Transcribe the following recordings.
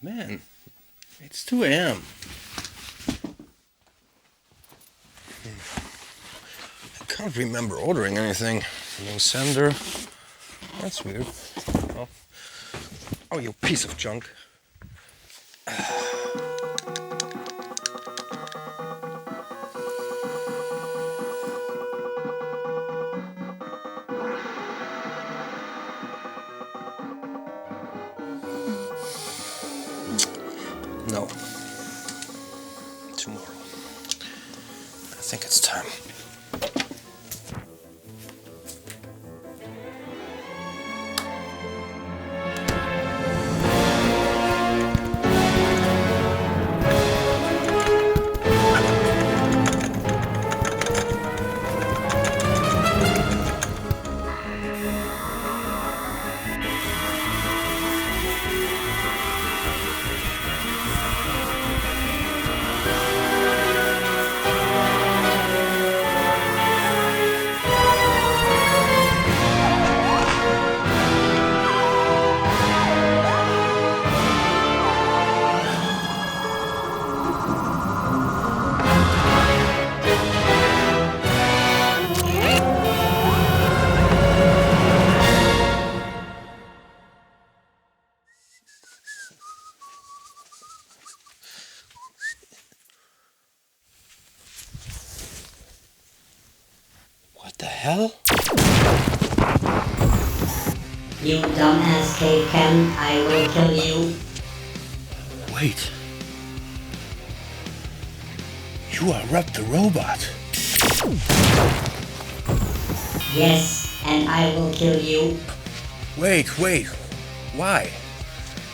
Man, it's 2 a.m. I can't remember ordering anything. No sender. That's weird. Oh, you piece of junk. No. Tomorrow. I think it's time. What the hell? You dumbass cave Ken, I will kill you. Wait. You are R.O.B the robot. Yes, and I will kill you. Wait. Why?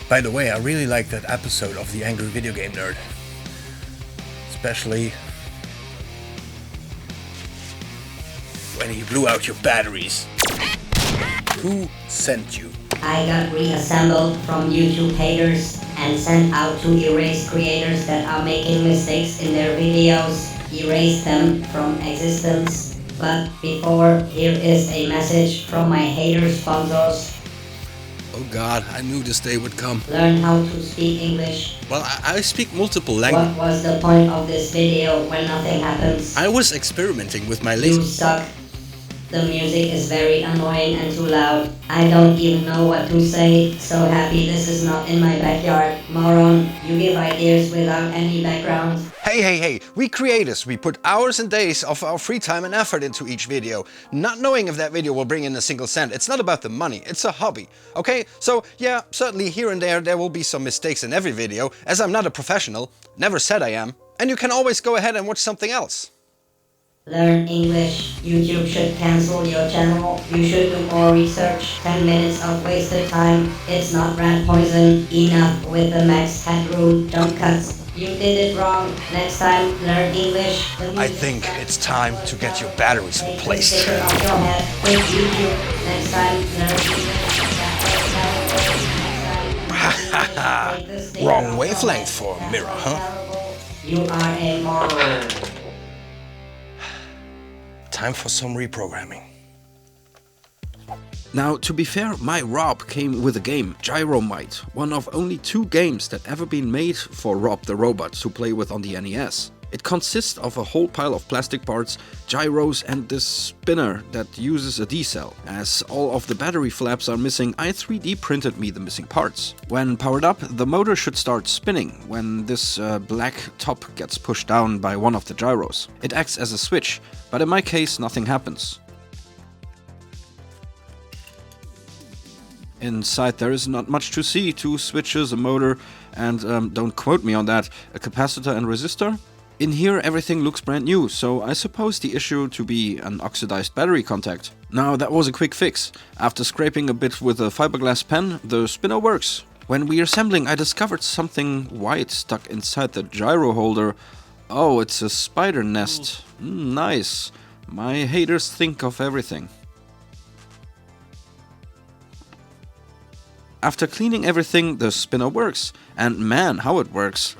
By the way, I really like that episode of The Angry Video Game Nerd. Especially when he blew out your batteries. Who sent you? I got reassembled from YouTube haters and sent out to erase creators that are making mistakes in their videos. Erase them from existence. But before, here is a message from my hater sponsors. Oh god, I knew this day would come. Learn how to speak English. Well, I speak multiple languages. What was the point of this video when nothing happens? I was experimenting with my You laser. suck. The music is very annoying and too loud. I don't even know what to say. So happy this is not in my backyard. Moron, you give ideas without any background. Hey, we creators, we put hours and days of our free time and effort into each video, not knowing if that video will bring in a single cent. It's not about the money, it's a hobby, okay? So yeah, certainly here and there will be some mistakes in every video, as I'm not a professional, never said I am, and you can always go ahead and watch something else. Learn English. YouTube should cancel your channel. You should do more research. 10 minutes of wasted time. It's not rat poison. Enough with the max headroom. Jump cuts. You did it wrong. Next time, learn English. I think it's time to get your batteries Take the replaced. sticker off your head. Quit YouTube. Next time, learn English. Wrong wavelength for a mirror, huh? You are a moron. Time for some reprogramming. Now, to be fair, my R.O.B came with a game, Gyromite, one of only 2 games that ever been made for R.O.B the robot to play with on the NES. It consists of a whole pile of plastic parts, gyros and this spinner that uses a D-cell. As all of the battery flaps are missing, I 3D printed me the missing parts. When powered up, the motor should start spinning when this black top gets pushed down by one of the gyros. It acts as a switch, but in my case nothing happens. Inside there is not much to see, 2 switches, a motor and, don't quote me on that, a capacitor and resistor. In here everything looks brand new, so I suppose the issue to be an oxidized battery contact. Now that was a quick fix. After scraping a bit with a fiberglass pen, the spinner works. When reassembling I discovered something white stuck inside the gyro holder. Oh, it's a spider nest. Nice. My haters think of everything. After cleaning everything, the spinner works. And man, how it works.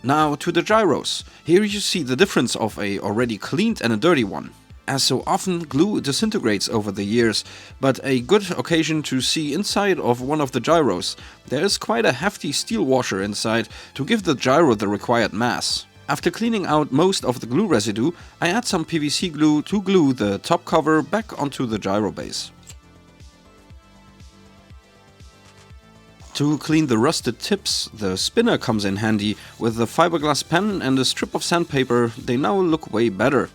Now to the gyros. Here you see the difference of a already cleaned and a dirty one. As so often, glue disintegrates over the years, but a good occasion to see inside of one of the gyros. There is quite a hefty steel washer inside to give the gyro the required mass. After cleaning out most of the glue residue, I add some PVC glue to glue the top cover back onto the gyro base. To clean the rusted tips, the spinner comes in handy. With the fiberglass pen and a strip of sandpaper, they now look way better.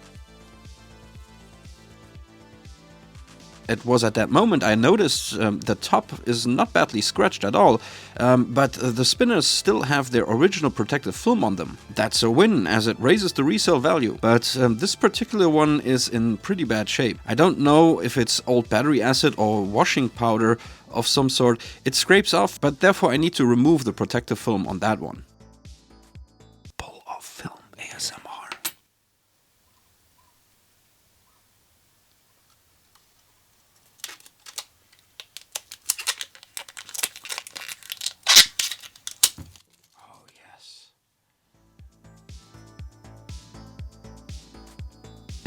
It was at that moment I noticed the top is not badly scratched at all, but the spinners still have their original protective film on them. That's a win, as it raises the resale value, but this particular one is in pretty bad shape. I don't know if it's old battery acid or washing powder of some sort. It scrapes off, but therefore I need to remove the protective film on that one. Pull off film ASMR.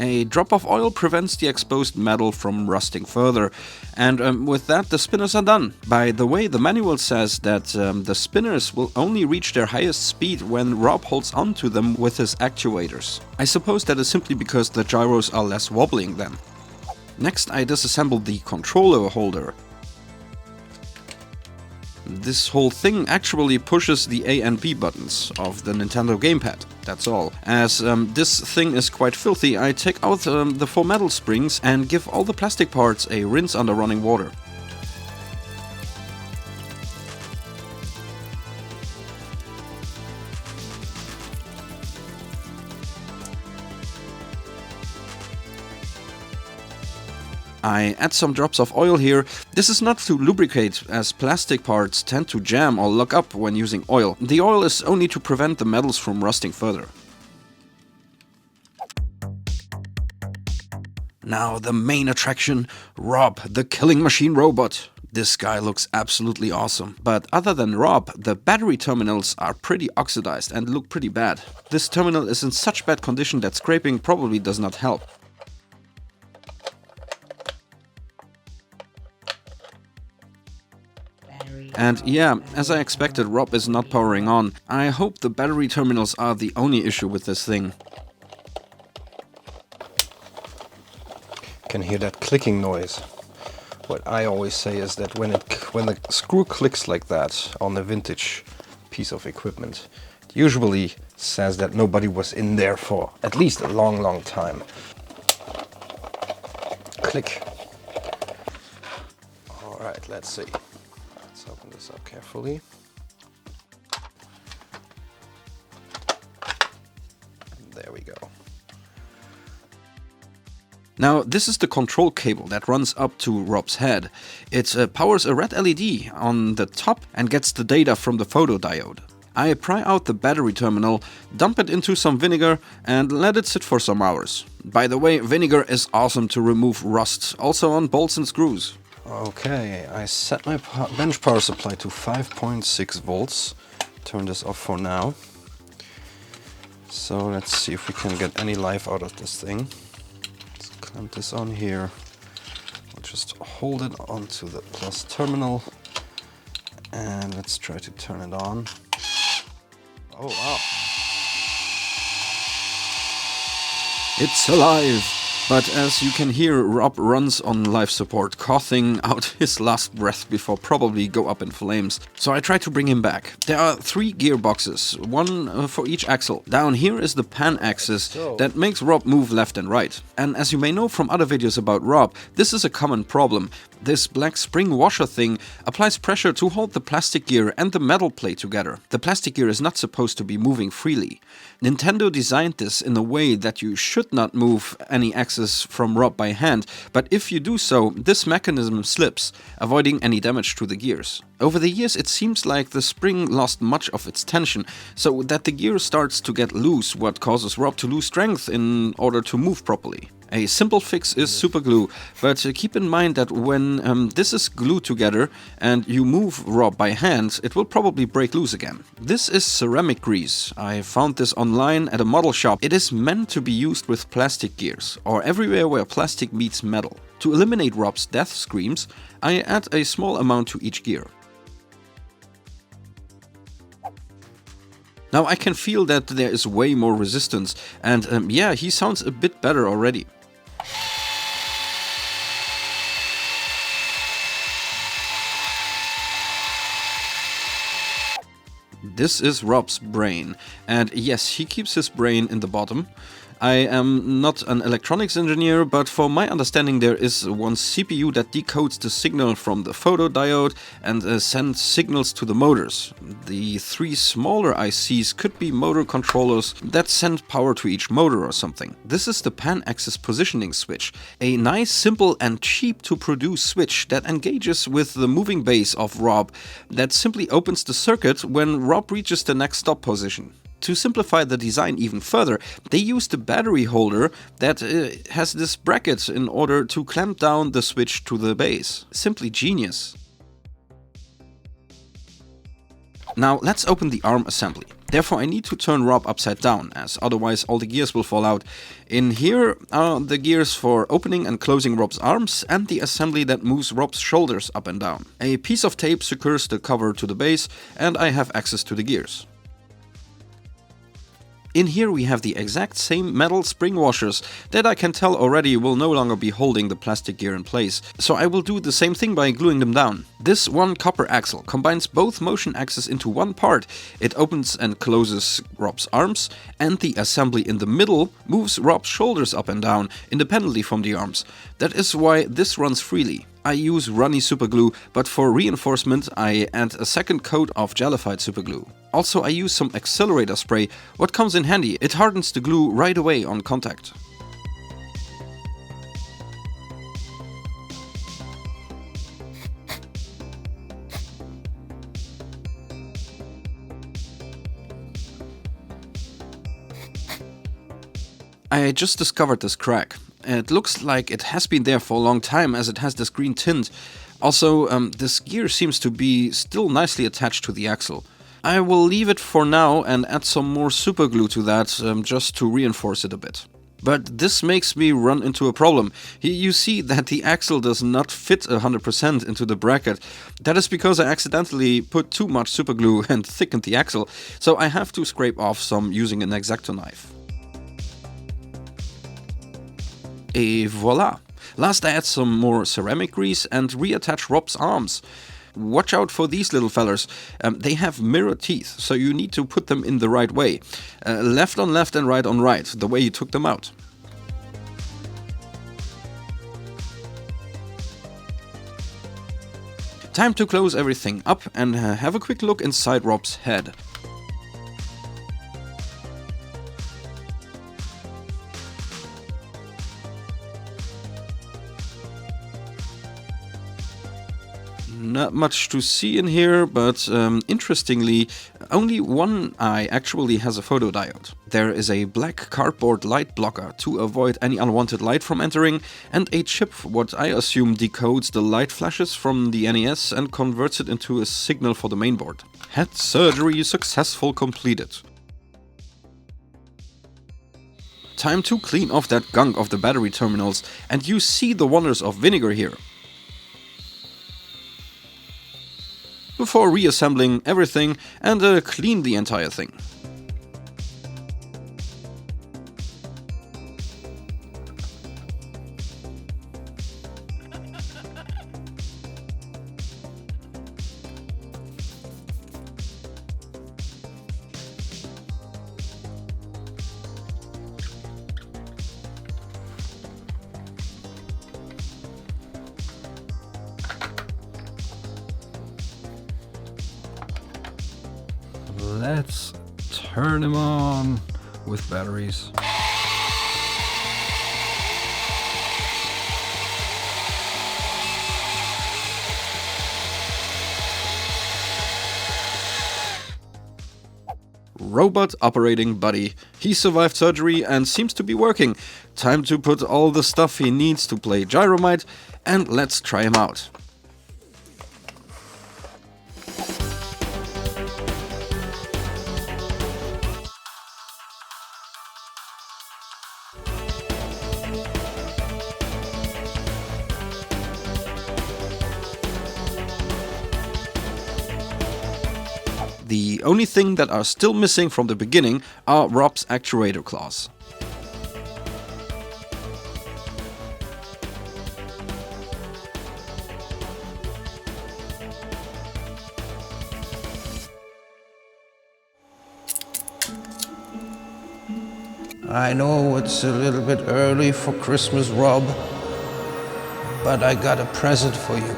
A drop of oil prevents the exposed metal from rusting further, and with that the spinners are done. By the way, the manual says that the spinners will only reach their highest speed when Rob holds onto them with his actuators. I suppose that is simply because the gyros are less wobbling then. Next I disassembled the controller holder. This whole thing actually pushes the A and B buttons of the Nintendo gamepad, that's all. As this thing is quite filthy, I take out the 4 metal springs and give all the plastic parts a rinse under running water. I add some drops of oil here. This is not to lubricate, as plastic parts tend to jam or lock up when using oil. The oil is only to prevent the metals from rusting further. Now the main attraction, R.O.B, the killing machine robot. This guy looks absolutely awesome. But other than R.O.B, the battery terminals are pretty oxidized and look pretty bad. This terminal is in such bad condition that scraping probably does not help. And yeah, as I expected, R.O.B is not powering on. I hope the battery terminals are the only issue with this thing. Can hear that clicking noise. What I always say is that when the screw clicks like that on a vintage piece of equipment, it usually says that nobody was in there for at least a long time. Click. All right, let's see. Let's open this up carefully. There we go. Now, this is the control cable that runs up to R.O.B's head. It powers a red LED on the top and gets the data from the photodiode. I pry out the battery terminal, dump it into some vinegar and let it sit for some hours. By the way, vinegar is awesome to remove rust, also on bolts and screws. Okay, I set my bench power supply to 5.6 volts. Turn this off for now. So let's see if we can get any life out of this thing. Let's clamp this on here. We'll just hold it onto the plus terminal. And let's try to turn it on. Oh wow. It's alive! But as you can hear, R.O.B runs on life support, coughing out his last breath before probably go up in flames. So I try to bring him back. There are 3 gearboxes, one for each axle. Down here is the pan axis that makes R.O.B move left and right. And as you may know from other videos about R.O.B, this is a common problem. This black spring washer thing applies pressure to hold the plastic gear and the metal plate together. The plastic gear is not supposed to be moving freely. Nintendo designed this in a way that you should not move any axle axis from Rob by hand, but if you do so, this mechanism slips, avoiding any damage to the gears. Over the years it seems like the spring lost much of its tension, so that the gear starts to get loose, what causes Rob to lose strength in order to move properly. A simple fix is super glue, but keep in mind that when this is glued together and you move Rob by hand, it will probably break loose again. This is ceramic grease. I found this online at a model shop. It is meant to be used with plastic gears, or everywhere where plastic meets metal. To eliminate Rob's death screams, I add a small amount to each gear. Now I can feel that there is way more resistance, and yeah, he sounds a bit better already. This is Rob's brain, and yes, he keeps his brain in the bottom. I am not an electronics engineer, but for my understanding there is one CPU that decodes the signal from the photodiode and sends signals to the motors. The 3 smaller ICs could be motor controllers that send power to each motor or something. This is the pan-axis positioning switch, a nice, simple and cheap to produce switch that engages with the moving base of Rob that simply opens the circuit when Rob reaches the next stop position. To simplify the design even further, they used a battery holder that has this bracket in order to clamp down the switch to the base. Simply genius. Now let's open the arm assembly. Therefore I need to turn Rob upside down, as otherwise all the gears will fall out. In here are the gears for opening and closing Rob's arms and the assembly that moves Rob's shoulders up and down. A piece of tape secures the cover to the base and I have access to the gears. In here we have the exact same metal spring washers that I can tell already will no longer be holding the plastic gear in place, so I will do the same thing by gluing them down. This one copper axle combines both motion axes into one part. It opens and closes Rob's arms, and the assembly in the middle moves Rob's shoulders up and down independently from the arms. That is why this runs freely. I use runny superglue, but for reinforcement I add a second coat of jellified superglue. Also I use some accelerator spray, what comes in handy. It hardens the glue right away on contact. I just discovered this crack. It looks like it has been there for a long time as it has this green tint. Also, this gear seems to be still nicely attached to the axle. I will leave it for now and add some more super glue to that just to reinforce it a bit. But this makes me run into a problem. You see that the axle does not fit 100% into the bracket. That is because I accidentally put too much super glue and thickened the axle, so I have to scrape off some using an X-Acto knife. Et voila! Last I add some more ceramic grease and reattach Rob's arms. Watch out for these little fellers. They have mirror teeth, so you need to put them in the right way. Left on left and right on right, the way you took them out. Time to close everything up and have a quick look inside Rob's head. Not much to see in here, but interestingly, only one eye actually has a photodiode. There is a black cardboard light blocker to avoid any unwanted light from entering, and a chip what I assume decodes the light flashes from the NES and converts it into a signal for the mainboard. Head surgery successful completed. Time to clean off that gunk of the battery terminals, and you see the wonders of vinegar here. Before reassembling everything and clean the entire thing. Let's turn them on with batteries. robot operating buddy. He survived surgery and seems to be working. Time to put all the stuff he needs to play Gyromite, and let's try him out. The only thing that are still missing from the beginning are R.O.B's actuator claws. I know it's a little bit early for Christmas, Rob, but I got a present for you.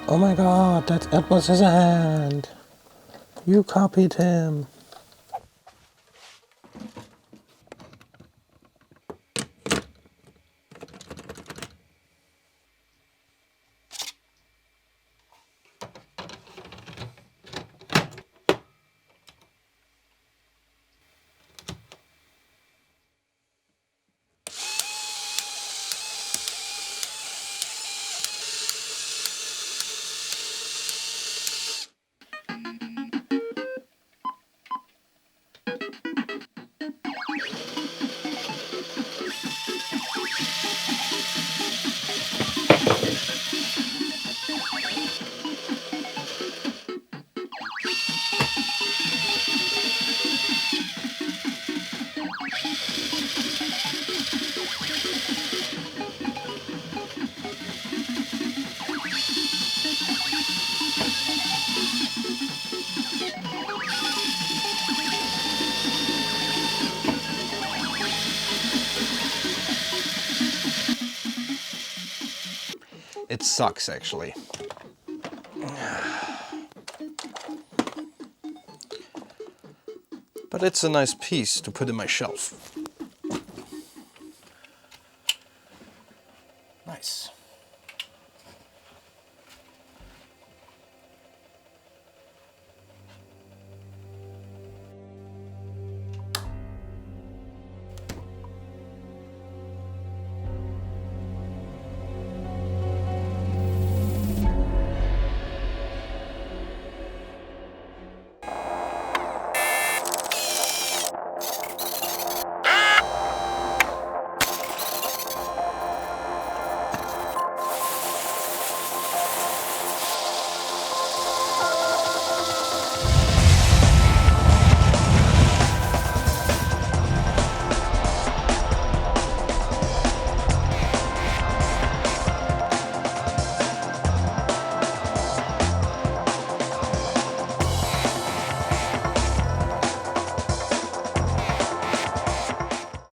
Oh my god, that Edward Scissorhand! You copied him! It sucks, actually. But it's a nice piece to put in my shelf.